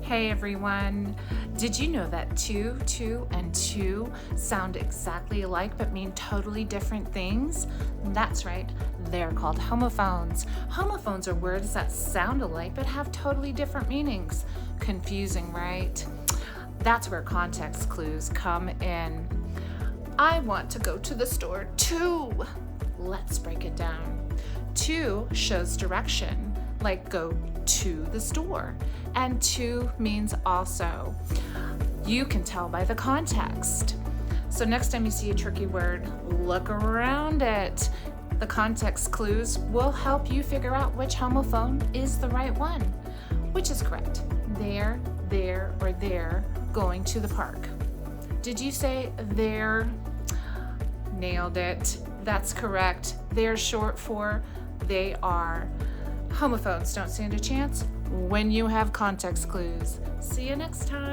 Hey everyone! Did you know that two, and two sound exactly alike but mean totally different things? That's right, they're called homophones. Homophones are words that sound alike but have totally different meanings. Confusing, right? That's where context clues come in. I want to go to the store too. Let's break it down. To shows direction, like go to the store, and to means also. You can tell by the context. So next time you see a tricky word, look around it. The context clues will help you figure out which homophone is the right one. Which is correct? There, or there, going to the park. Did you say there? Nailed it. That's correct. They're short for they are. Homophones don't stand a chance when you have context clues. See you next time.